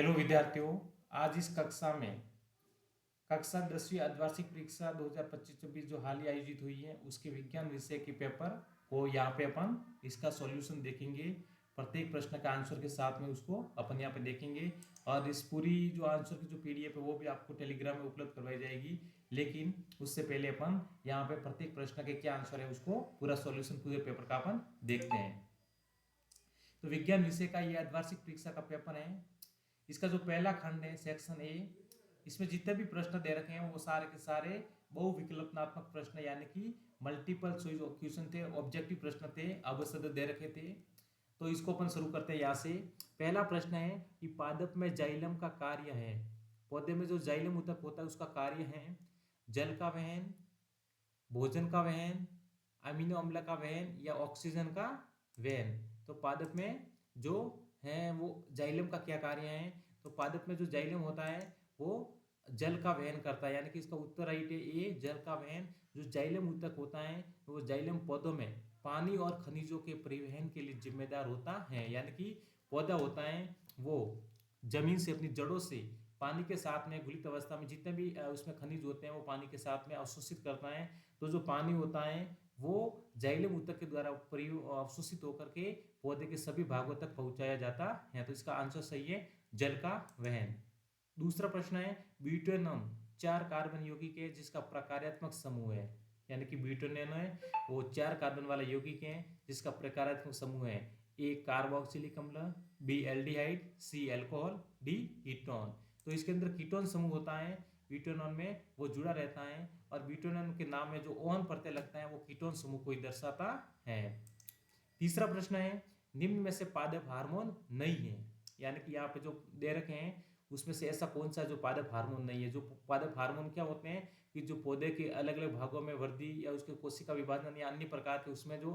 Hello विद्यार्थियों, आज इस कक्षा में कक्षा 10वीं अर्धवार्षिक परीक्षा 2025-26 जो हाल ही आयोजित हुई है उसके विज्ञान विषय के पेपर को यहाँ पे अपन इसका सॉल्यूशन देखेंगे। प्रत्येक प्रश्न का आंसर के साथ में उसको अपन यहाँ पे देखेंगे और इस पूरी जो आंसर की जो पीडीएफ है वो भी आपको टेलीग्राम में उपलब्ध करवाई जाएगी। लेकिन उससे पहले अपन यहाँ पे प्रत्येक प्रश्न के क्या आंसर है उसको पूरा सॉल्यूशन पूरे पेपर का अपन देखते हैं। तो विज्ञान विषय का ये अर्धवार्षिक परीक्षा का पेपर है। इसका जो पहला खंड है सेक्शन ए, इसमें जितने भी प्रश्न दे रखे हैं वो सारे के सारे बहुविकल्पनात्मक प्रश्न यानी कि मल्टीपल चॉइस क्वेश्चन थे, ऑब्जेक्टिव प्रश्न थे, अवसद दे रखे थे। तो इसको अपन शुरू करते हैं यहाँ से। पहला प्रश्न है कि पादप में जाइलम का कार्य है। पौधे में जो जाइलम ऊतक होता है उसका कार्य है जल का वहन, भोजन का वहन, अमीनो अम्ल का वहन या ऑक्सीजन का वहन। तो पादप में जो है वो जाइलम का क्या कार्य है। तो पादप में जो जाइलम होता है वो जल का वहन करता है, यानी कि इसका उत्तर राइट है ए, जल का वहन। जो जाइलम ऊतक होता है वो जाइलम पौधों में पानी और खनिजों के परिवहन के लिए जिम्मेदार होता है। यानी कि पौधा होता है वो जमीन से अपनी जड़ों से पानी के साथ में घुलित अवस्था में जितने भी उसमें खनिज होते हैं वो पानी के साथ में अवशोषित करता है। तो जो पानी होता है वो जाइलम ऊतक के द्वारा अवशोषित होकर के पौधे के सभी भागों तक पहुंचाया जाता है। तो इसका आंसर सही है जल का वहन। दूसरा प्रश्न है ब्यूटेनम 4 कार्बन यौगिक है जिसका प्रकार्यात्मक समूह है। यानी कि ब्यूटेनम है वो 4 कार्बन वाला यौगिक है जिसका प्रकार्यात्मक समूह है ए कार्बोक्सिलिक अम्ल, बी एल्डिहाइड, सी अल्कोहल, डी कीटोन। तो इसके अंदर कीटोन समूह होता है ब्यूटेनॉन में, वो जुड़ा रहता है और ब्यूटेनॉन के नाम में जो ओन प्रत्यय लगता है वो कीटोन समूह को ही दर्शाता है। तीसरा प्रश्न है निम्न में से पादप हार्मोन नहीं है। यानी कि यहाँ पे जो दे रखे हैं उसमें से ऐसा कौन सा जो पादप हार्मोन नहीं है। जो पादप हार्मोन क्या होते हैं कि जो पौधे के अलग अलग भागों में वृद्धि या उसके कोशिका विभाजन या अन्य प्रकार के उसमें जो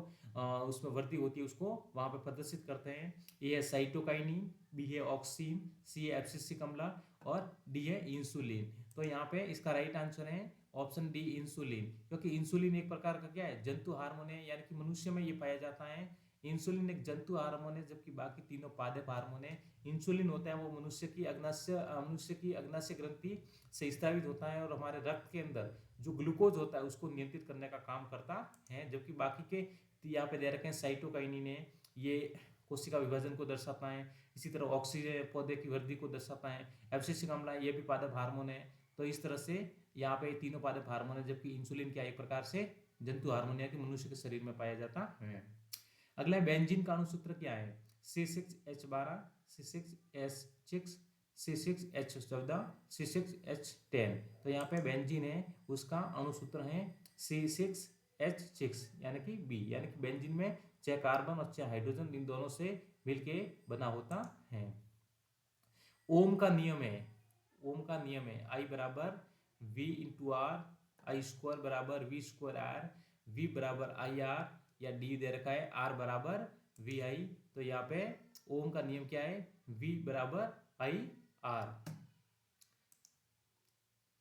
उसमें वृद्धि होती है उसको वहां पे प्रदर्शित करते हैं। ए है साइटोकाइनिन, बी है ऑक्सीन, सी है एब्सिसिक अम्ल और डी है इंसुलिन। तो यहाँ पे इसका राइट आंसर है ऑप्शन डी इंसुलिन, क्योंकि इंसुलिन एक प्रकार का क्या है जंतु हार्मोन है, यानी कि मनुष्य में ये पाया जाता है। इंसुलिन एक जंतु हार्मोन है जबकि बाकी तीनों पादप हार्मोन है। इंसुलिन होता है वो मनुष्य की अग्नाशय ग्रंथि से स्रावित होता है और हमारे रक्त के अंदर जो ग्लूकोज होता है उसको नियंत्रित करने का काम करता है। जबकि बाकी के यहाँ पे दे रखे हैं साइटोकाइनिन है, ये कोशिका विभाजन को दर्शाता है। इसी तरह ऑक्सीजन पौधे की वृद्धि को दर्शाता है। एब्सिसिक अम्ल ये भी पादप हार्मोन है। तो इस तरह से यहाँ पे तीनों पादप हार्मोन है जबकि इंसुलिन क्या एक प्रकार से जंतु हार्मोन है कि मनुष्य के शरीर में पाया जाता है। अगला बेंजीन का अणुसूत्र क्या है C6H12, C6H6, C6H14, C6H10। तो यहाँ पे बेंजीन है उसका अणुसूत्र है C6H6 यानी कि बी, यानी कि बेंजीन में 6 कार्बन और 6 हाइड्रोजन इन दोनों से मिलके बना होता है। ओम का नियम है, ओम का नियम है I बराबर V into R, I square बराबर V स्क्वायर आर, V बराबर आई आर या डी दे रखा है R बराबर वी आई। तो यहाँ पे ओम का नियम क्या है V बराबर आई आर।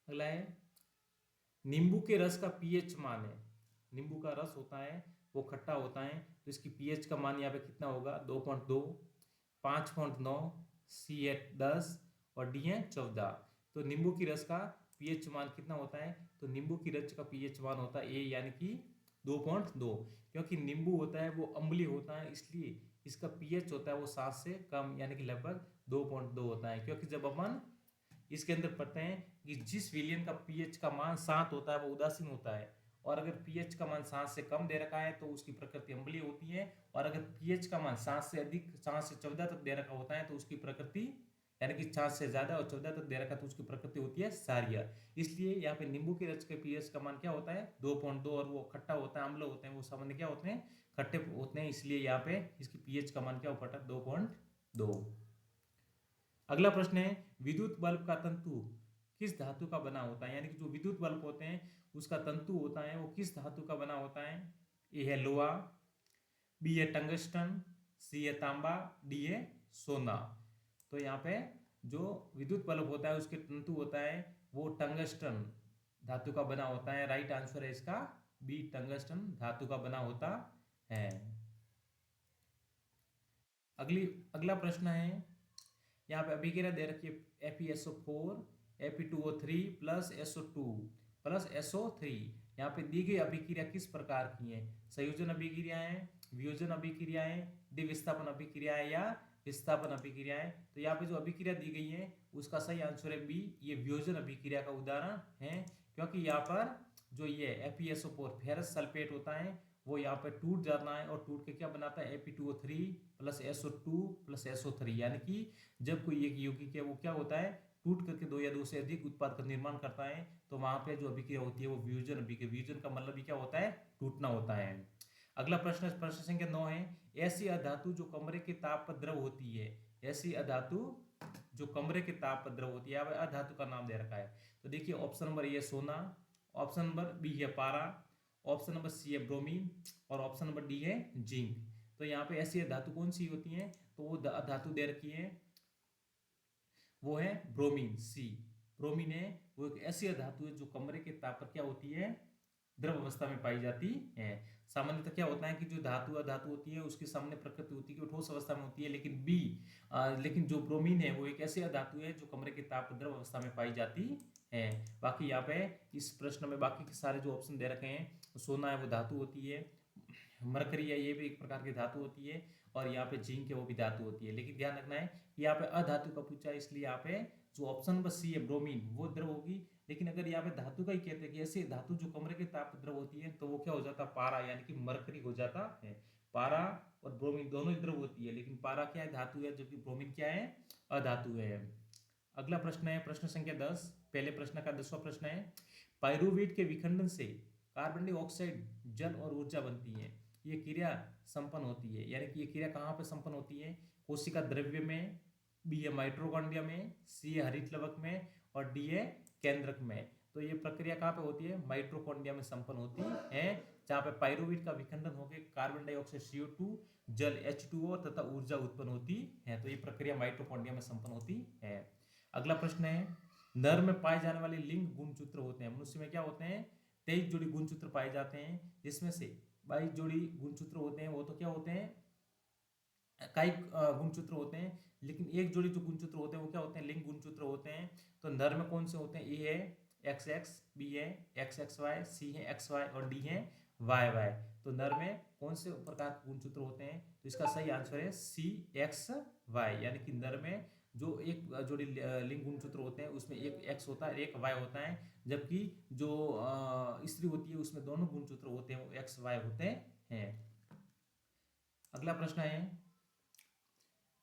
अगला है नींबू के रस का पीएच मान है। नींबू का रस होता है वो खट्टा होता है तो इसकी पीएच का मान यहाँ पे कितना होगा 2.2, 5.9, सी है 10 और डी है 14। तो नींबू की रस का पीएच मान कितना होता है। तो नींबू की रस का पीएच मान होता है ए यानी कि 2.2, क्योंकि नींबू होता है वो अम्लीय होता है इसलिए इसका पीएच होता है वो 7 से कम यानी कि लगभग 2.2 होता है। क्योंकि जब अपन इसके अंदर पढ़ते हैं कि जिस विलियन का पीएच का मान 7 होता है वो उदासीन होता है और अगर पीएच का मान 7 से कम दे रखा है तो उसकी प्रकृति अम्लीय होती है और अगर पीएच का मान 7 से अधिक 7 से 14 तक दे रखा होता है तो उसकी प्रकृति यानी कि 7 से ज्यादा और 14 तक दे रखा तो उसकी प्रकृति होती है क्षारीय। इसलिए यहाँ पे नींबू के रस के पीएच का मान क्या होता है 2.2 और वो खट्टा होता है, अम्ल होते हैं, वो सामान्य क्या होते हैं खट्टे होते हैं, इसलिए यहाँ पे इसकी पीएच का मान क्या हो पड़ा 2.2। अगला प्रश्न है विद्युत बल्ब का तंतु किस धातु का बना होता है। यानी कि जो विद्युत बल्ब होते हैं उसका तंतु होता है वो किस धातु का बना होता है। ए है लोहा, बी है टंगस्टन, सी है तांबा, डी है सोना। तो यहाँ पे जो विद्युत बल्ब होता है उसके तंतु होता है वो टंगस्टन धातु का बना होता है। राइट आंसर है इसका बी, टंगस्टन धातु का बना होता है। अगला प्रश्न है यहाँ पे अभिक्रिया दे रखी है FeSO4 Fe2O3 plus SO2 plus SO3। यहाँ पे दी गई अभिक्रिया किस प्रकार की है? संयोजन अभिक्रियाएं, वियोजन अभिक्रियाएं, द्विविस्थापन अभिक्रियाएं या विस्थापन अभिक्रियाएं। तो यहाँ पे जो अभिक्रिया दी गई है उसका सही आंसर है बी, ये वियोजन अभिक्रिया का उदाहरण है। क्योंकि यहाँ पर जो ये FeSO4 फेरस सल्फेट होता है वो यहाँ पे टूट जाना है और टूट के क्या बनाता है Fe2O3 plus SO2 plus SO3। यानी कि जब कोई एक यौगिक है वो क्या होता है, टूट करके दो या दो से अधिक उत्पाद का निर्माण करता है, तो वहां पे जो अभिक्रिया होती है वो वियोजन अभिक्रिया। वियोजन का मतलब क्या होता है, टूटना होता है। अगला प्रश्न प्रश्न संख्या 9 है, ऐसी अधातु जो कमरे के ताप पर द्रव होती है। ऐसी अधातु जो कमरे के ताप पर द्रव होती है, अधातु का नाम दे रखा है। तो देखिए ऑप्शन नंबर ए सोना, ऑप्शन नंबर बी है पारा, ऑप्शन नंबर सी है ब्रोमीन और ऑप्शन नंबर डी है जिंक। तो यहाँ पे ऐसी धातु कौन सी होती है, तो वो धातु दे रखी है वो है ब्रोमीन, सी ब्रोमीन है। वो एक ऐसी धातु है जो कमरे के ताप पर क्या होती है, द्रव अवस्था में पाई जाती है। सामान्यतः क्या होता है कि जो धातु अधातु होती है उसकी सामान्य प्रकृति होती है कि ठोस अवस्था में होती है, लेकिन जो ब्रोमीन है वो एक ऐसी धातु है जो कमरे के ताप पर द्रव अवस्था में पाई जाती है। बाकी यहाँ पे इस प्रश्न में बाकी के सारे जो ऑप्शन दे रखे हैं, सोना है वो धातु होती है, मरकरी है ये भी एक प्रकार की धातु होती है, और यहाँ पे जिंक है वो भी धातु होती है। लेकिन ध्यान रखना है कि यहाँ पे अधातु का पूछा है, इसलिए यहाँ पे जो ऑप्शन नंबर सी है ब्रोमीन वो द्रव होगी। लेकिन अगर यहाँ पे धातु का ही कहते हैं कि ऐसी धातु जो कमरे के ताप द्रव होती है, तो वो क्या हो जाता है, पारा यानी कि मरकरी हो जाता है। पारा और ब्रोमीन दोनों ही द्रव होती है, लेकिन पारा क्या है, धातु है, जबकि ब्रोमीन क्या है, अधातु है। अगला प्रश्न है प्रश्न संख्या 10, पहले प्रश्न का 10वां प्रश्न है, पायरुवेट के विखंडन से कार्बन डाइऑक्साइड जल और ऊर्जा बनती है। ये क्रिया संपन्न होती है, यानी कि ये क्रिया कहाँ पे संपन्न होती है, कोशिका द्रव्य में, बी है माइटोकॉन्ड्रिया में, सी है हरित लवक में और डी है केंद्रक में। तो ये प्रक्रिया कहाँ पे होती है, माइटोकॉन्ड्रिया में संपन्न होती है, जहाँ पे पायरुवेट का विखंडन होकर कार्बन डाइऑक्साइड CO2 जल H2O तथा ऊर्जा उत्पन्न होती है। तो ये प्रक्रिया माइटोकॉन्ड्रिया में संपन्न होती है। अगला प्रश्न है, नर में पाए जाने वाले लिंग गुणसूत्र होते हैं। मनुष्य में क्या होते हैं, 23 जोड़ी गुणसूत्र पाए जाते हैं, जिसमें से 22 जोड़ी गुणसूत्र होते हैं वो तो क्या होते हैं, कई गुणसूत्र होते हैं, लेकिन एक जोड़ी जो गुणसूत्र होते हैं वो क्या होते हैं, लिंग गुणसूत्र होते हैं। तो नर में कौन से होते हैं, ए है XX, बी है XXY, सी है XY और डी है YY। तो नर में कौन से प्रकार के गुणसूत्र होते हैं, तो इसका सही आंसर है CXY, यानी कि नर में जो एक जोड़ी लिंग गुणसूत्र होते हैं उसमें एक X होता है एक Y होता है, जबकि जो स्त्री होती है उसमें दोनों गुणसूत्र होते हैं वो XY होते हैं। अगला प्रश्न है,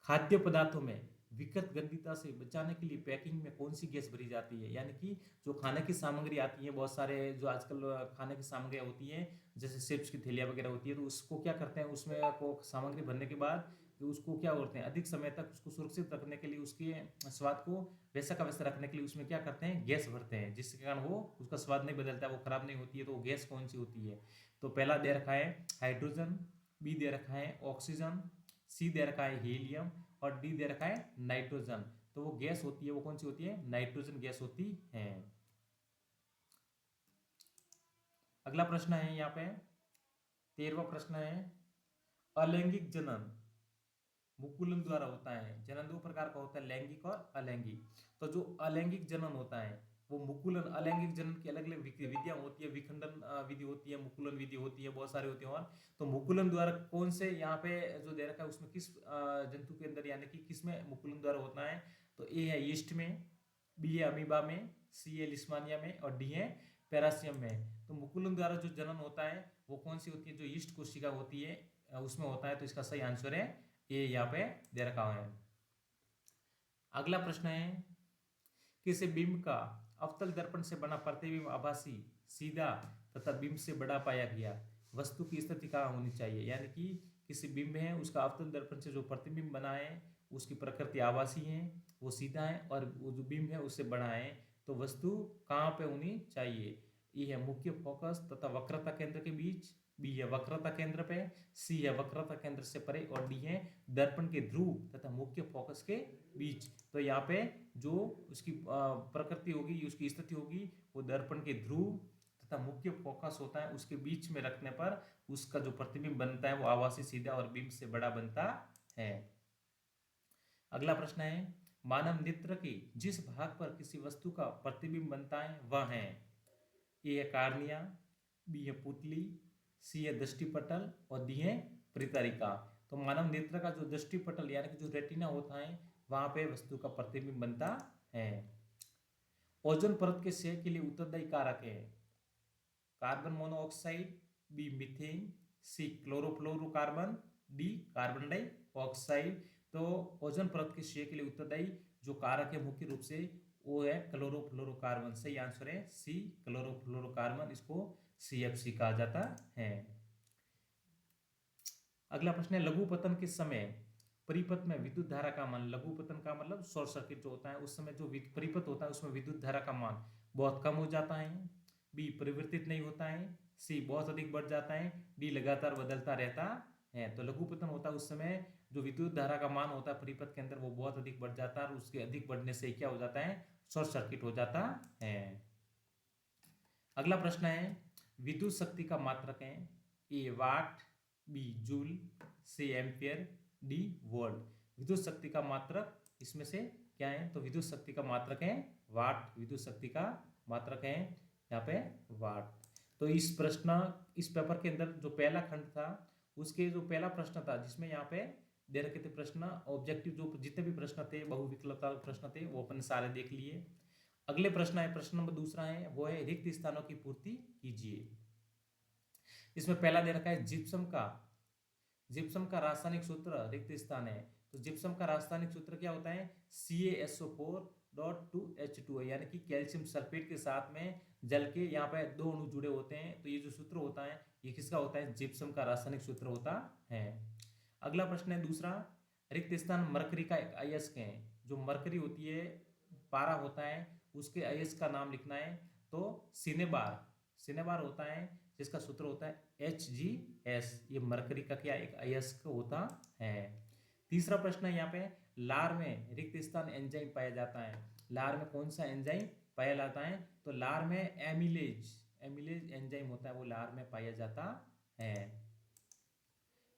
खाद्य पदार्थों में विकृत गंधीता से बचाने के लिए पैकिंग में कौन सी गैस भरी जाती है। यानी कि जो खाने की सामग्री आती है, बहुत सारे जो आजकल खाने की सामग्रियाँ होती हैं जैसे चिप्स की थैलियाँ वगैरह होती है, तो उसको क्या करते हैं, उसमें को सामग्री भरने के बाद उसको क्या करते हैं, अधिक समय तक उसको सुरक्षित रखने के लिए, उसके स्वाद को वैसा का वैसा रखने के लिए उसमें क्या करते हैं, गैस भरते हैं, जिसके कारण वो उसका स्वाद नहीं बदलता, वो खराब नहीं होती है। तो वो गैस कौन सी होती है, तो पहला दे रखा है हाइड्रोजन, बी दे रखा है ऑक्सीजन, सी दे रखा है हीलियम और डी दे रखा है नाइट्रोजन। तो वो गैस होती है वो कौन सी होती है, नाइट्रोजन गैस होती है। अगला प्रश्न है यहाँ पे 13वां प्रश्न है, अलैंगिक जनन मुकुलन द्वारा होता है। जनन दो प्रकार का होता है, लैंगिक और अलैंगिक। तो जो अलैंगिक जनन होता है वो मुकुलन, अलैंगिक जनन की अलग अलग विधियां होती है, विखंडन विधि होती है, मुकुलन विधि होती है, बहुत सारी होती है। और तो मुकुलन द्वारा कौन से यहाँ पे जो दे रखा है उसमें किस जंतु के अंदर यानी कि किस में मुकुलन द्वारा होता है, तो ए है यीस्ट में, बी है अमीबा में, सी है लिस्मानिया में और डी है पैरासियम में। तो मुकुलन द्वारा जो जनन होता है वो कौन सी होती है, जो यीस्ट कोशिका होती है उसमें होता है। तो इसका सही आंसर है ये यहाँ पे दे रखा है। अगला प्रश्न है, किसी बिंब का अवतल दर्पण से बना प्रतिबिंब आभासी, सीधा तथा बिंब से बड़ा पाया गया वस्तु की स्थिति कहाँ होनी चाहिए। यानी कि किसी बिंब है उसका अवतल दर्पण से जो प्रतिबिंब बना है उसकी प्रकृति आभासी है, वो सीधा है, और वो जो बिंब है उससे बड़ा है, तो वस्तु कहाँ पे होनी चाहिए। ये है मुख्य फोकस तथा वक्रता केंद्र के बीच, बी है वक्रता केंद्र पे, सी है वक्रता केंद्र से परे और डी है दर्पण के ध्रुव तथा मुख्य फोकस के बीच। तो यहाँ पे जो उसकी प्रकृति होगी, उसकी स्थिति होगी, वो दर्पण के ध्रुव तथा मुख्य फोकस होता है उसके बीच में रखने पर उसका जो प्रतिबिंब बनता है वो आभासी, सीधा और बिंब से बड़ा बनता है। अगला प्रश्न है, मानव नेत्र के जिस भाग पर किसी वस्तु का प्रतिबिंब बनता है वह है ए है कार्निया, बी है पुतली, सी है दृष्टिपटल और डी है परितरिका। तो मानव नेत्र का जो दृष्टिपटल यानी कि जो रेटिना होता है वहां पे वस्तु का प्रतिबिंब बनता है। ओजोन परत के क्षय के लिए उत्तरदायी कारक है carbon monoxide, B methane, C chlorofluorocarbon, D carbon dioxide. तो ओजोन परत के क्षय के लिए उत्तरदायी जो कारक है मुख्य रूप से वो है क्लोरोफ्लोरोकार्बन। सही आंसर है सी क्लोरोफ्लोरोकार्बन, इसको CFC कहा जाता है। अगला प्रश्न है लघु पतन के समय परिपथ में विद्युत धारा का मान, लघु पतन का मतलब शॉर्ट सर्किट जो होता है उस समय जो परिपथ होता है उसमें विद्युत धारा का मान बहुत कम हो जाता है, बी परिवर्तित नहीं होता है, सी बहुत अधिक बढ़ जाता है, डी लगातार बदलता रहता है। तो लघु पतन होता है उस समय जो विद्युत धारा का मान होता है परिपथ के अंदर वो बहुत अधिक बढ़ जाता है और उसके अधिक बढ़ने से क्या हो जाता है शॉर्ट सर्किट हो जाता है। अगला प्रश्न है विद्युत शक्ति का मात्रक है ए वाट, बी जूल, सी एम्पियर, डी वोल्ट। विद्युत शक्ति का मात्रक इसमें से क्या है तो विद्युत शक्ति का मात्रक है वाट, विद्युत शक्ति का मात्रक है यहाँ पे वाट। तो इस पेपर के अंदर जो पहला खंड था उसके जो पहला प्रश्न था जिसमें यहाँ पे दे रखे थे प्रश्न ऑब्जेक्टिव जो जितने भी प्रश्न थे बहुविकल्पता प्रश्न थे वो अपन सारे देख लिए। अगले प्रश्न है प्रश्न नंबर दूसरा है वो है रिक्त स्थानों की पूर्ति कीजिए। इसमें पहला दे रखा है जिप्सम का रासायनिक सूत्र रिक्त स्थान है। तो जिप्सम का रासायनिक सूत्र क्या होता है CaSO4.2H2 यानी कि कैल्शियम सल्फेट के साथ में जल के यहाँ पे दो अणु जुड़े होते हैं। तो ये जो सूत्र होता है ये किसका होता है जिप्सम का रासायनिक सूत्र होता है। अगला प्रश्न है दूसरा रिक्त स्थान मरकरी का एक अयस्क है। जो मरकरी होती है पारा होता है उसके अयस्क का नाम लिखना है। तो सिनेबार होता है जिसका सूत्र होता है HgS। ये मरकरी का क्या एक अयस्क होता है। तीसरा प्रश्न है यहाँ पे लार में रिक्त स्थान एंजाइम पाया जाता है। लार में कौन सा एंजाइम पाया जाता है तो लार में एमिलेज एंजाइम होता है वो लार में पाया जाता है।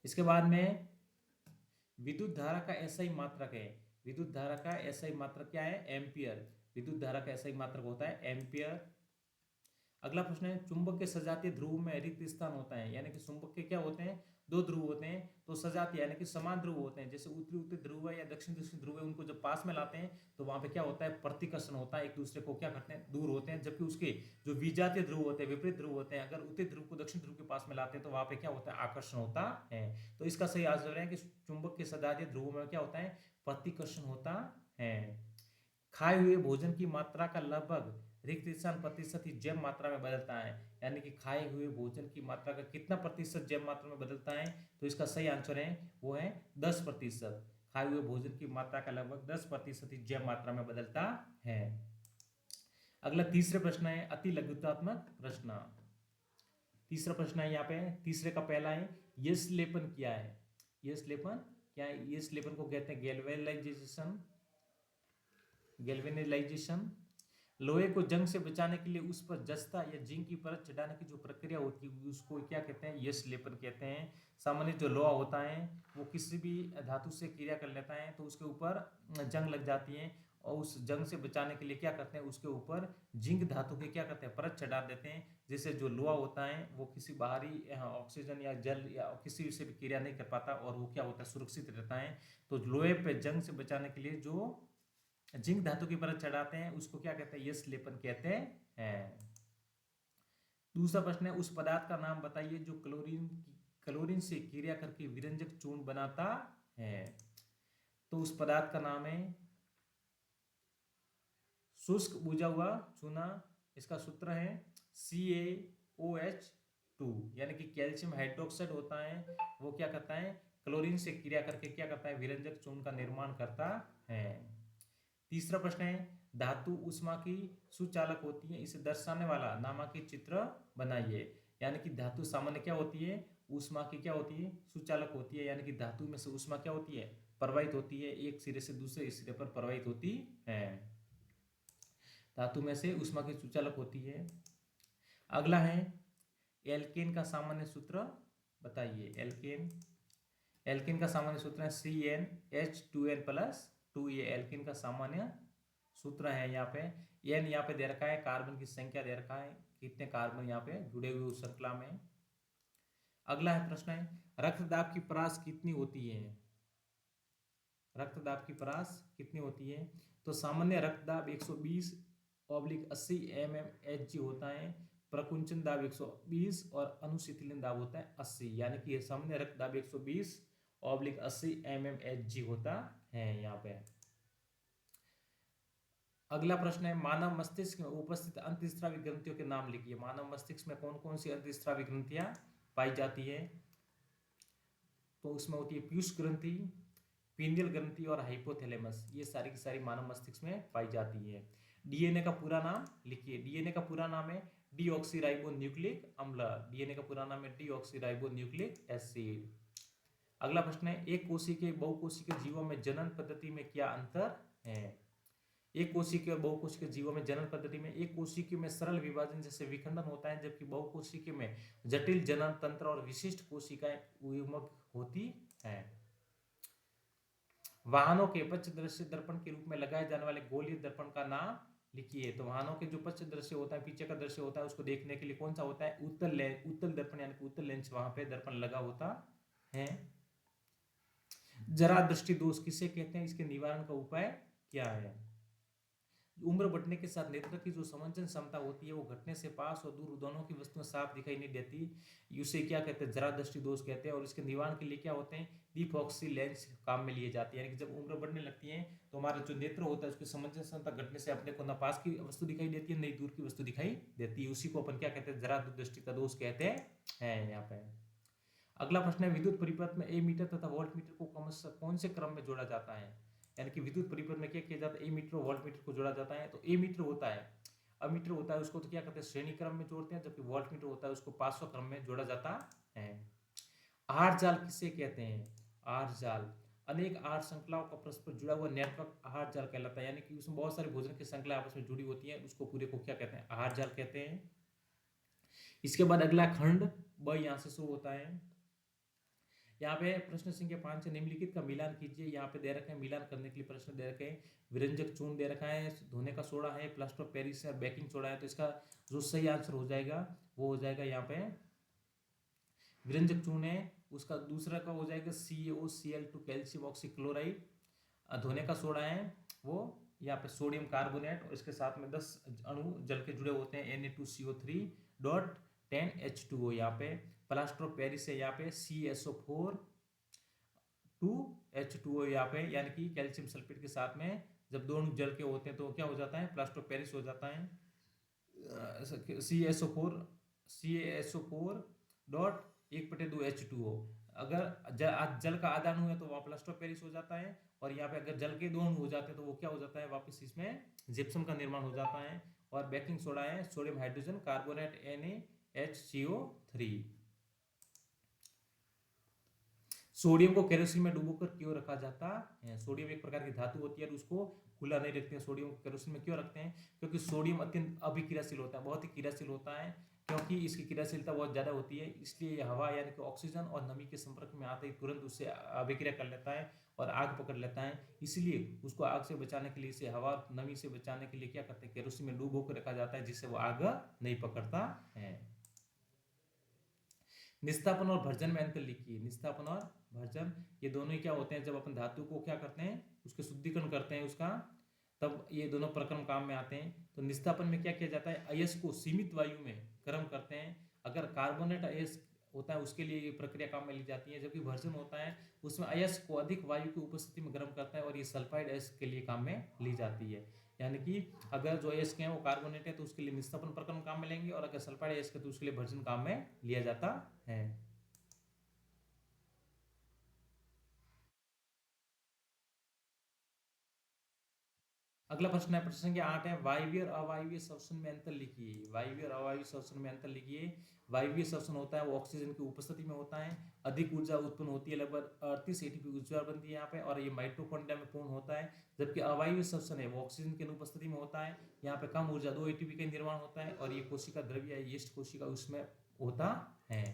इसके बाद में विद्युत धारा का SI मात्रक है। विद्युत धारा का SI मात्रक क्या है एम्पियर। विद्युत धारा का SI मात्रक होता है एम्पियर। अगला प्रश्न है चुंबक के सजातीय ध्रुव में रिक्त स्थान होता है यानी कि चुंबक के क्या होते हैं दो ध्रुव होते हैं तो सजातीय यानी कि समान ध्रुव होते हैं। जैसे उत्तरी ध्रुव है या दक्षिण ध्रुव है उनको जब पास में लाते हैं तो वहां पे क्या होता है प्रतिकर्षण होता है एक दूसरे को क्या करते हैं दूर होते हैं। जबकि उसके जो विजातीय ध्रुव होते हैं विपरीत ध्रुव होते हैं अगर उत्तरी ध्रुव को दक्षिण ध्रुव के पास में लाते हैं तो वहां पे क्या होता है आकर्षण होता है। तो इसका सही आंसर है कि चुंबक के सजातीय ध्रुव में क्या होता है प्रतिकर्षण होता है। खाए हुए भोजन की मात्रा का लगभग रिक्त स्थान प्रतिशत ही जैव मात्रा में बदलता है यानी कि खाए हुए भोजन की मात्रा का कितना प्रतिशत जैव मात्रा में बदलता है तो इसका सही आंसर है वो है 10%। खाए हुए भोजन की मात्रा का लगभग 10% ही जैव मात्रा में बदलता है। अगला तीसरे प्रश्न है अति लघुतात्मक प्रश्न। तीसरा प्रश्न है यहाँ पे तीसरे का पहला है यश लेपन क्या है। यश लेपन क्या है यश लेपन को कहते हैं गैल्वेनाइजेशन। लोहे को जंग से बचाने के लिए उस पर जस्ता या जिंक की परत चढ़ाने की जो प्रक्रिया होती है उसको क्या कहते हैं यश लेपन कहते हैं। सामान्य जो लोहा होता है वो किसी भी धातु से क्रिया कर लेता है तो उसके ऊपर जंग लग जाती है और उस जंग से बचाने के लिए क्या करते हैं उसके ऊपर जिंक धातु के क्या करते हैं परत चढ़ा देते हैं जिससे जो लोहा होता है वो किसी बाहरी ऑक्सीजन या जल या किसी से भी क्रिया नहीं कर पाता और वो क्या होता है सुरक्षित रहता है। तो लोहे पे जंग से बचाने के लिए जो जिंक धातु की परत चढ़ाते हैं उसको क्या कहते हैं यश लेपन कहते हैं। दूसरा प्रश्न है उस पदार्थ का नाम बताइए जो क्लोरीन से क्रिया करके विरंजक चूर्ण बनाता है। तो उस पदार्थ का नाम है शुष्क बुझा हुआ चूना। इसका सूत्र है CaOH2 यानी कि कैल्शियम हाइड्रोक्साइड होता है वो क्या करता है क्लोरीन से क्रिया करके क्या करता है विरंजक चूर्ण का निर्माण करता है। तीसरा प्रश्न है धातु उष्मा की सुचालक होती है इसे दर्शाने वाला नामांकित चित्र बनाइए। यानी कि धातु सामान्य क्या होती है उष्मा की क्या होती है सुचालक होती है यानी कि धातु में से उष्मा क्या होती है प्रवाहित होती है एक सिरे से दूसरे सिरे पर प्रवाहित होती है। धातु में से उष्मा की सुचालक होती है। अगला है एल्केन का सामान्य सूत्र बताइए। एल्केन का सामान्य सूत्र है CnH2n+। 2 ये एल्किन का सामान्य सूत्र है। यहाँ पे n यहाँ पे दे रखा है, कार्बन की संख्या दे रखा है, कितने कार्बन यहाँ पे जुड़े हुए उस श्रृंखला में। अगला है प्रश्न है रक्तदाब की परास कितनी होती है। रक्तदाब की परास कितनी होती है। तो सामान्य रक्तदाब 120/80 mmHg होता है, प्रकुंचन दाब 120 और अनुशीतलन दाब होता है 80, यानी कि सामान्य रक्तदाब 120/80 mmHg होता है यहाँ पे। अगला प्रश्न है मानव मस्तिष्क में उपस्थित अंतःस्रावी ग्रंथियों के नाम लिखिए। मानव मस्तिष्क में कौन कौन सी अंतःस्रावी ग्रंथियां पाई जाती है। तो उसमें होती है पीयूष ग्रंथि, पीनियल ग्रंथि और हाइपोथैलेमस, ये सारी की सारी मानव मस्तिष्क में पाई जाती है। डीएनए का पूरा नाम लिखिए। डीएनए का पूरा नाम है डीऑक्सीराइबोन्यूक्लिक अम्ल। डीएनए का पूरा नाम है डीऑक्सीराइबोन्यूक्लिक एसिड। अगला प्रश्न है एक कोशिकीय बहुकोशिकीय जीवों में जनन पद्धति में क्या अंतर है। एक कोशिकीय और बहुकोशिकीय जीवों में जनन पद्धति में एक कोशिकीय में सरल विभाजन जैसे विखंडन होता है, जबकि बहुकोशिकीय में जटिल जनन तंत्र और विशिष्ट कोशिकाएं उन्मुख होती हैं। वाहनों के पक्षदृश्य दर्पण के रूप में लगाए जाने वाले गोलीय दर्पण का नाम लिखिए। तो वाहनों के जो पक्ष दृश्य होता है, पीछे का दृश्य होता है, उसको देखने के लिए कौन सा होता है, उत्तल दर्पण, यानी कि उत्तल लेंस वहां पे दर्पण लगा होता है। जरा दृष्टि दोष किसे कहते हैं, इसके निवारण का उपाय क्या है। उम्र बढ़ने के साथ नेत्र की जो समंजन क्षमता होती है वो घटने से पास और दूर दोनों की वस्तुएं साफ दिखाई नहीं देती, उसे क्या कहते हैं, जरा दृष्टि दोष कहते हैं। और इसके निवारण के लिए क्या होते हैं, डिफॉक्सी लेंस काम में लिए जाते हैं। यानी कि जब उम्र बढ़ने लगती है तो हमारा जो नेत्र होता है उसकी समंजन क्षमता घटने से अपने को न पास की वस्तु दिखाई देती है, न दूर की वस्तु दिखाई देती है, उसी को अपन क्या कहते हैं, जरा दृष्टि का दोष कहते हैं यहाँ पे। अगला प्रश्न है विद्युत परिपथ में एमीटर तथा वोल्ट मीटर को कौन से क्रम में जोड़ा जाता है। यानी कि विद्युत परिपथ में क्या किया जाता है, एमीटर और वोल्ट मीटर को जोड़ा जाता है। तो एमीटर होता है, अमीटर होता है, उसको तो क्या कहते हैं, श्रेणी क्रम में जोड़ते हैं, जबकि वोल्ट मीटर होता है उसको पार्श्व क्रम में जोड़ा जाता है। आहार जाल किसे कहते हैं। आहार जाल अनेक आहार श्रृंखलाओं का परस्पर जुड़ा हुआ नेटवर्क आहार जाल कहलाता है। यानी कि उसमें बहुत सारे भोजन की श्रृंखला आपस में जुड़ी होती है, उसको पूरे को क्या कहते हैं, आहार जाल कहते हैं। इसके बाद अगला खंड ब यहाँ से शुरू होता है। यहाँ पे प्रश्न संख्या 5 निम्नलिखित का मिलान कीजिए। यहाँ पे दे रखे हैं, मिलान करने के लिए प्रश्न दे रखे हैं। विरंजक चूर्ण दे रखा है, धोने का सोडा है, प्लास्टर ऑफ पेरिस है और बेकिंग सोडा है। तो इसका जो सही आंसर हो जाएगा वो हो जाएगा यहाँ पे विरंजक चूर्ण है, उसका दूसरा का हो जाएगा CaOCl2 कैल्शियम ऑक्सीक्लोराइड। धोने का सोडा है वो यहाँ पे सोडियम कार्बोनेट और इसके साथ में 10 अणु जल के जुड़े होते हैं Na2CO3.10H2O। यहाँ पे प्लास्टर ऑफ पेरिस है, यहाँ पे CaSO4 2H2O यहाँ पे, यानी कि कैल्शियम सल्फेट के साथ में जब दो अणु जल के होते हैं तो क्या हो जाता है, प्लास्टर ऑफ पेरिस हो जाता है। CaSO4.1/2H2O। अगर जल का आधा अणु है तो वहाँ प्लास्टर ऑफ पेरिस हो जाता है, और यहाँ पे अगर जल के दो अणु हो जाते हैं तो वो क्या हो जाता है, वापस इसमें जिप्सम का निर्माण हो जाता है। और बेकिंग सोडा है sodium hydrogen carbonate NaHCO3। Sodium को केरोसिन में डुबोकर क्यों रखा जाता है। सोडियम एक प्रकार की धातु होती है और उसको खुला नहीं रखते हैं। सोडियम को केरोसिन में क्यों रखते हैं, क्योंकि सोडियम अत्यंत अभिक्रियाशील होता है, बहुत ही क्रियाशील होता है। क्योंकि इसकी क्रियाशीलता बहुत ज्यादा होती है, इसलिए हवा यानी कि ऑक्सीजन और नमी के संपर्क में आते ही तुरंत उससे अभिक्रिया कर लेता है और आग पकड़ लेता है। इसलिए उसको आग से बचाने के लिए, इसे हवा नमी से बचाने के लिए क्या करते हैं, केरोसिन में डुबो कर रखा जाता है, जिससे वो आग नहीं पकड़ता है। निस्तापन और भर्जन में अंतर लिखिए। निस्तापन और भर्जन ये दोनों ही क्या होते हैं, जब अपन धातु को क्या करते हैं, उसके शुद्धिकरण करते हैं उसका, तब ये दोनों प्रक्रम काम में आते हैं। तो निस्तापन में क्या किया जाता है, अयस्क को सीमित वायु में गर्म करते हैं। अगर कार्बोनेट अयस्क होता है उसके लिए ये प्रक्रिया काम में ली जाती है, जबकि भर्जन होता है उसमें अयस्क को अधिक वायु की उपस्थिति में गर्म करता है और ये सल्फाइड अयस्क के लिए काम में ली जाती है। यानी कि अगर जो अयस्क है वो कार्बोनेट है तो उसके लिए निस्तापन प्रक्रम काम में लेंगे, और अगर सल्फाइड अयस्क है तो उसके लिए भर्जन काम में लिया जाता है। अगला प्रश्न है प्रश्न संख्या 8 है वायवीय और अवायवीय श्वसन में अंतर लिखिए। वायवीय और अवायवीय श्वसन में अंतर लिखिए। वायवीय श्वसन होता है वो ऑक्सीजन की उपस्थिति में होता है, अधिक ऊर्जा उत्पन्न होती है, लगभग 38 ATP ऊर्जा बनती है यहाँ पे, और ये माइटोकॉन्ड्रिया में पूर्ण होता है। जबकि अवायवीय श्वसन है वो ऑक्सीजन की अनुपस्थिति में होता है, यहाँ पे कम ऊर्जा 2 ATP का निर्माण होता है, और ये कोशिका द्रव्य है यीस्ट कोशिका उसमें होता है।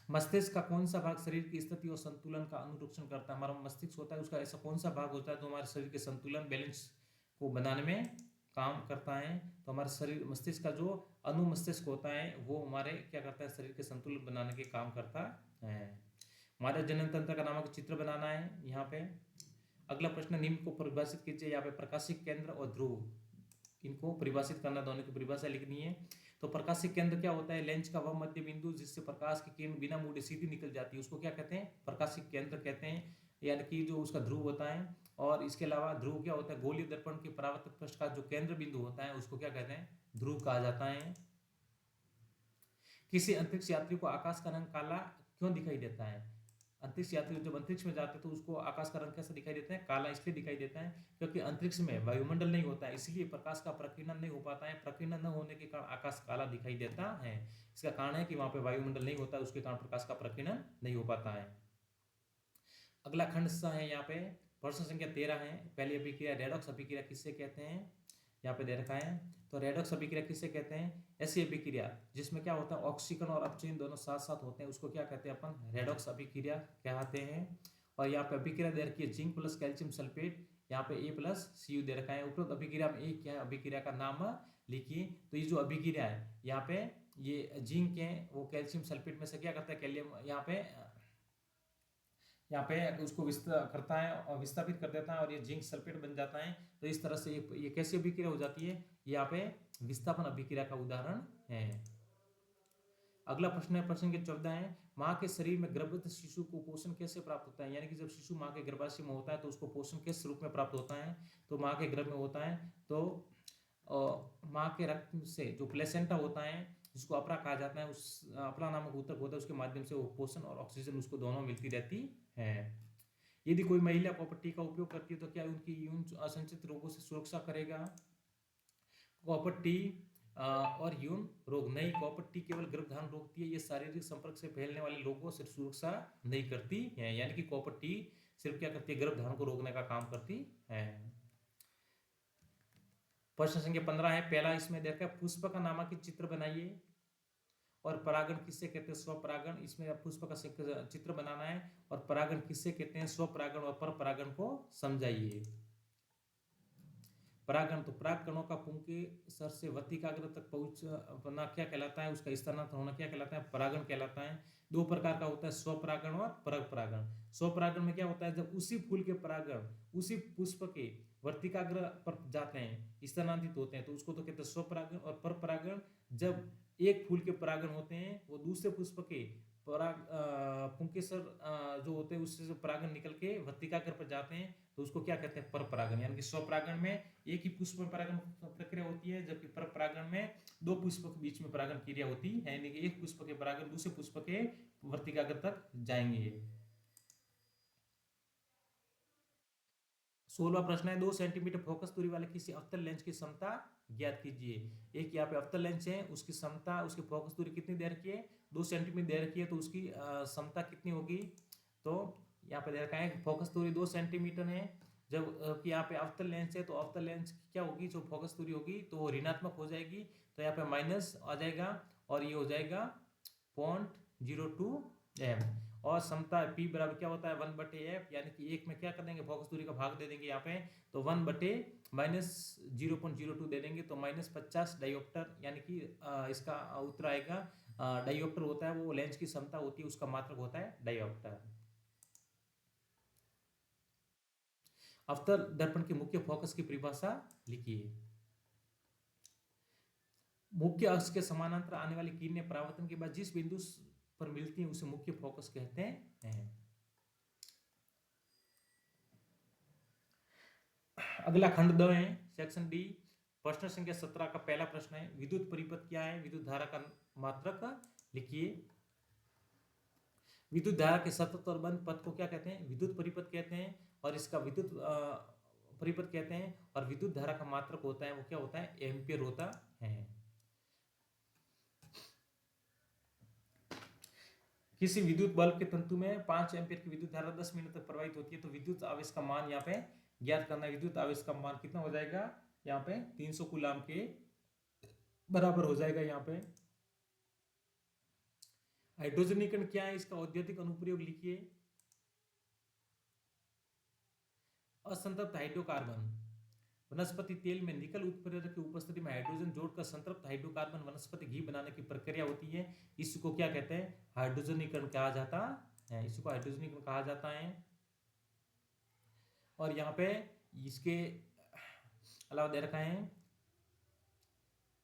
मस्तिष्क का कौन सा भाग शरीर की स्थिति और संतुलन का अनुरक्षण करता है? हमारा मस्तिष्क होता है, उसका ऐसा कौन सा भाग होता है जो हमारे शरीर के संतुलन बैलेंस को बनाने में काम करता है? तो हमारे शरीर मस्तिष्क का जो अनुमस्तिष्क होता है वो हमारे क्या करता है, शरीर के संतुलन बनाने के काम करता है। हमारे जनन तंत्र का नामक चित्र बनाना है यहाँ पे। अगला प्रश्न, निम्न को परिभाषित कीजिए। यहाँ पे प्रकाशिक केंद्र और ध्रुव, इनको परिभाषित करना, दोनों की परिभाषा लिखनी है। तो प्रकाशिक केंद्र क्या होता है? लेंस का वह मध्य बिंदु जिससे प्रकाश की किरण बिना मुड़े सीधी निकल जाती है, उसको क्या कहते हैं? प्रकाशिक केंद्र कहते हैं, यानी कि जो उसका ध्रुव होता है। और इसके अलावा ध्रुव क्या होता है? गोलीय दर्पण के परावर्तक पृष्ठ का जो केंद्र बिंदु होता है उसको क्या कहते हैं? ध्रुव कहा जाता है। किसी अंतरिक्ष यात्री को आकाश का रंग काला क्यों दिखाई देता है? अंतरिक्ष यात्री जब अंतरिक्ष में जाते हैं तो उसको आकाश का रंग कैसा दिखाई देता है? काला इसलिए दिखाई देता है क्योंकि अंतरिक्ष में वायुमंडल नहीं होता है, इसलिए प्रकाश का प्रकीर्णन नहीं हो पाता है। प्रकीर्णन न होने के कारण आकाश काला दिखाई देता है। इसका कारण है कि वहां पे वायुमंडल नहीं होता है, उसके कारण प्रकाश का प्रकीर्णन नहीं हो पाता है। अगला खंड सा है यहाँ पे, प्रश्न संख्या 13 है। पहली अभिक्रिया रेडॉक्स अभिक्रिया किससे कहते हैं? यहाँ पे दे रखा है। तो रेडॉक्स अभिक्रिया किससे कहते हैं? ऐसी अभिक्रिया जिसमें क्या होता है, ऑक्सीजन और अपचयन दोनों साथ साथ होते हैं, उसको क्या कहते हैं अपन? रेडॉक्स अभिक्रिया कहते हैं। और यहाँ पे अभिक्रिया दे रखी है जिंक प्लस कैल्शियम सल्फेट, यहाँ पे A+Cu दे रखा है। उपरोक्त अभिक्रिया में एक क्या है, अभिक्रिया का नाम लिखिए। तो ये जो अभिक्रिया है यहाँ पे, ये जिंक है, वो कैल्शियम सल्फेट में से क्या करता है? कैलियम यहाँ पे उसको करता है और विस्थापित कर देता है और ये जिंक सल्फेट बन जाता है। तो इस तरह से ये कैसी अभिक्रिया हो जाती है? यहाँ पे विस्थापन अभिक्रिया का उदाहरण है। अगला प्रश्न है, प्रश्न के 14 है, माँ के शरीर में गर्भवत शिशु को पोषण कैसे प्राप्त होता है? यानी कि जब शिशु माँ के गर्भाशय में होता है तो उसको पोषण किस रूप में प्राप्त होता है? तो माँ के गर्भ में होता है तो माँ के रक्त से जो प्लेसेंटा होता है, जिसको अपरा कहा जाता है, उस अपरा नामक ऊतक होता है, उसके माध्यम से वो पोषण और ऑक्सीजन उसको दोनों मिलती रहती है। यदि कोई महिला कॉपर टी का उपयोग करती है तो क्या उनकी यौन असंचित रोगों से सुरक्षा करेगा? कॉपर टी और यौन रोग नहीं, कॉपर टी केवल गर्भधारण रोकती है, ये शारीरिक संपर्क से फैलने वाले रोगों से सुरक्षा नहीं करती है। यानी कि कॉपर टी सिर्फ क्या करती है? गर्भधारण को रोकने का काम करती है। प्रश्न संख्या 15 है। पहला इसमें देखा, पुष्प का नामक चित्र बनाइए। और परागण किससे कहते हैं? स्वपरागण। इसमें पुष्प का चित्र बनाना है। और परागण किससे कहते हैं? स्वपरागण और परपरागण को समझाइए। परागण, तो पराग कणों का पुंकेसर से वर्तिकाग्र तक पहुंचना क्या कहलाता है? उसका स्थानांतरण होना क्या कहलाता है? परागण कहलाता है। दो प्रकार का होता है, स्वपरागण और परग परागण। स्वपरागण में क्या होता है? जब उसी फूल के परागण उसी पुष्प के वर्तिकाग्र पर जाते हैं, स्थानांतरित होते हैं, तो उसको तो कहते हैं स्वपरागण। और परपरागण, जब एक फूल के परागण होते हैं वो दूसरे पुष्प के पराग पुंकेसर जो होते हैं उससे परागण निकल के वर्तिकाग्र पर जाते हैं, तो उसको क्या कहते हैं? परपरागण। यानी कि स्वपरागण में एक ही पुष्प में परागण प्रक्रिया होती है, जबकि परपरागण में दो पुष्प के बीच में परागण क्रिया होती है, यानी कि एक पुष्प के परागण दूसरे पुष्प के वर्तिकाग्र तक जाएंगे। 16वां प्रश्न है, 2 सेंटीमीटर फोकस दूरी वाले किसी अवतल लेंस की क्षमता ज्ञात कीजिए। एक यहाँ पे अवतल लेंस है, उसकी क्षमता, उसकी फोकस दूरी कितनी दे रखी है? 2 सेंटीमीटर दे रखी है, तो उसकी क्षमता कितनी होगी? तो यहाँ पे दे रखा है फोकस दूरी 2 सेंटीमीटर है। जब यहाँ पे अवतल लेंस है तो अवतल लेंस की क्या होगी? जो फोकस दूरी होगी तो वो ऋणात्मक हो जाएगी, तो यहाँ पे माइनस आ जाएगा और ये हो जाएगा 0.02 एम। और समता P बराबर क्या होता है? 1/f, यानी कि एक में क्या कर देंगे? फोकस दूरी का भाग दे देंगे यहाँ पे, तो 1/-0.02 दे देंगे, तो -50 डायोप्टर, यानी कि इसका उत्तर आएगा। डायोप्टर होता है वो लेंस की क्षमता होती है, उसका मात्रक होता है डायोप्टर। अवतल दर्पण की मुख्य फोकस की परिभाषा लिखिए। मुख्य अक्ष के समानांतर आने वाली किरणें परावर्तन के बाद जिस बिंदु पर मिलती हैं उसे मुख्य फोकस कहते हैं। अगला खंड 2 है, सेक्शन डी। प्रश्न संख्या 17 का पहला प्रश्न है, विद्युत परिपथ क्या है? विद्युत धारा का मात्रक लिखिए। विद्युत धारा के सतत और बंद पथ को क्या कहते हैं? विद्युत परिपथ कहते हैं। और इसका विद्युत परिपथ कहते हैं। और विद्युत धारा का मात्रक होता है वो क्या होता है? एम्पियर होता है। किसी विद्युत बल्ब के तंतु में 5 एम्पियर की विद्युत धारा 10 मिनट तक प्रवाहित होती है, तो विद्युत आवेश का मान यहाँ पे ज्ञात करना है। विद्युत आवेश का मान कितना हो जाएगा? यहाँ पे 300 कूलाम के बराबर हो जाएगा यहाँ पे। हाइड्रोजनीकरण क्या है, इसका औद्योगिक अनुप्रयोग लिखिए। असंतृप्त हाइड्रोकार्बन, वनस्पति तेल में निकल उत्प्रेरक की उपस्थिति में हाइड्रोजन जोड़कर संतृप्त हाइड्रोकार्बन वनस्पति घी बनाने की प्रक्रिया होती है। इसको क्या कहते हैं, हाइड्रोजनीकरण कहा जाता है, इसको हाइड्रोजनीकरण कहा जाता है। और यहाँ पे इसके अलावा दे रखा है,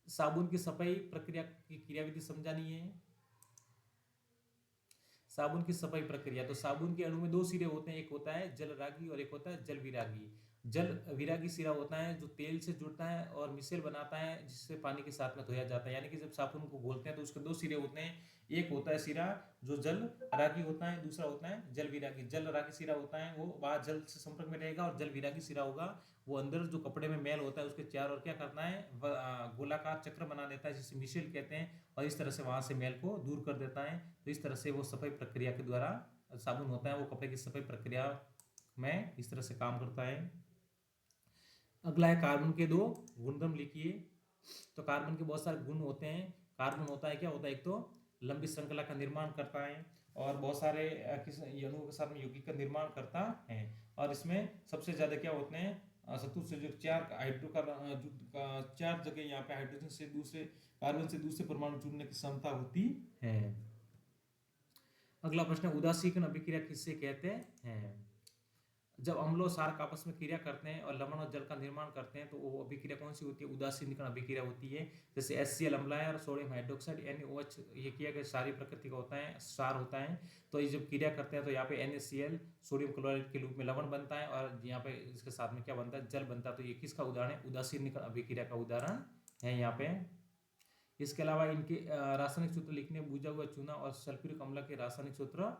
साबुन की सफाई प्रक्रिया की क्रियाविधि समझानी है। साबुन की सफाई प्रक्रिया, तो साबुन के अणु में दो सिरे होते हैं, एक होता है जल रागी और एक होता है जल विरागी। जल विरागी सिरा होता है जो तेल से जुड़ता है और मिसेल बनाता है, जिससे पानी के साथ में धोया जाता है। यानी कि जब साबुन को घोलते हैं तो उसके दो सिरे होते हैं, एक होता है सिरा जो जल रागी होता है, दूसरा होता है जल विरागी। जल रागी सिरा होता है वो बाहर जल से संपर्क में रहेगा, और जल विरागी सिरा होगा वो अंदर जो कपड़े में मैल होता है उसके चारों ओर क्या करना है, गोलाकार चक्र बना देता है, जिसे मिशेल कहते हैं, और इस तरह से वहां से मैल को दूर कर देता है। तो इस तरह से वो सफाई प्रक्रिया के द्वारा साबुन होता है वो कपड़े की सफाई प्रक्रिया में इस तरह से काम करता है। अगला है कार्बन के दो गुणधर्म लिखिए। तो कार्बन के बहुत सारे गुण होते हैं। कार्बन होता है क्या होता है, एक तो लंबी श्रृंखला का निर्माण करता है और बहुत सारे अणुओं के साथ में यौगिक का निर्माण करता है। और इसमें सबसे ज्यादा क्या होते हैं, शत्रु से जो चार चार जगह यहाँ पे हाइड्रोजन से दूसरे कार्बन से दूसरे परमाणु जुड़ने की क्षमता होती है। अगला प्रश्न, उदासीकरण अभिक्रिया किससे कहते हैं। जब अम्ल और क्षारक आपस में क्रिया करते हैं और लवण और जल का निर्माण करते हैं तो वो अभिक्रिया कौन सी होती है, उदासीनीकरण अभिक्रिया होती है। जैसे HCl अम्ल है और सोडियम हाइड्रोक्साइड NaOH, ये किया गया सारी प्रकृति का होता है, क्षार होता है। तो ये जब क्रिया करते हैं तो यहाँ पे NaCl सोडियम क्लोराइड के रूप में लवण बनता है और यहाँ पे इसके साथ में क्या बनता है, जल बनता है। तो ये किसका उदाहरण है, उदासीनीकरण अभिक्रिया का उदाहरण है यहाँ पे। इसके अलावा इनके रासायनिक सूत्र लिखने, बुझा हुआ चूना और सल्फ्यूरिक अम्ल के रासायनिक सूत्र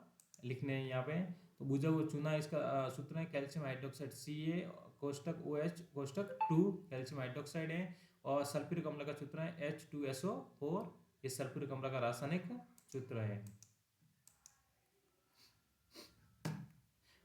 लिखने हैं यहाँ पे। तो बुझा हुआ चूना इसका सूत्र है calcium hydroxide Ca कोष्टक OH कोष्टक 2 calcium hydroxide है, और सल्फ्यूरिक अम्ल का सूत्र है H2SO4, ये सल्फ्यूरिक अम्ल का रासायनिक सूत्र है।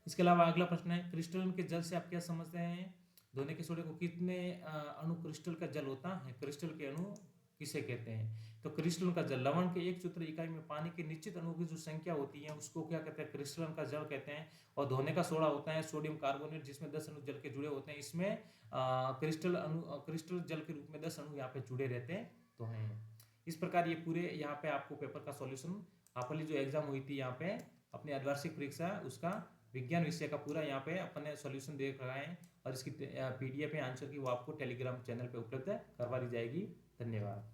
इसके अलावा अगला प्रश्न है, क्रिस्टलन के जल से आप क्या समझते हैं। धोने के सोडे को कितने अणु क्रिस्टल का जल होता है, क्रिस्टल के अणु किसे कहते हैं। तो क्रिस्टलन का जल, लवण के एक चतुर्थाई इकाई में पानी के निश्चित अणुओं की जो संख्या होती है उसको क्या कहते हैं, क्रिस्टलन का जल कहते हैं। और धोने का सोडा होता है सोडियम कार्बोनेट, जिसमें 10 अणु जल के जुड़े होते हैं। इसमें क्रिस्टल जल के रूप में 10 अणु यहाँ पे जुड़े रहते हैं तो हैं। इस प्रकार ये पूरे यहाँ पे आपको पेपर का सॉल्यूशन, आपकी जो एग्जाम हुई थी यहाँ पे अपनी अर्धवार्षिक परीक्षा, उसका विज्ञान विषय का पूरा यहाँ पे अपने सॉल्यूशन देख रहा है, और इसकी PDF आंसर की वो आपको टेलीग्राम चैनल पे उपलब्ध करवा दी जाएगी। धन्यवाद।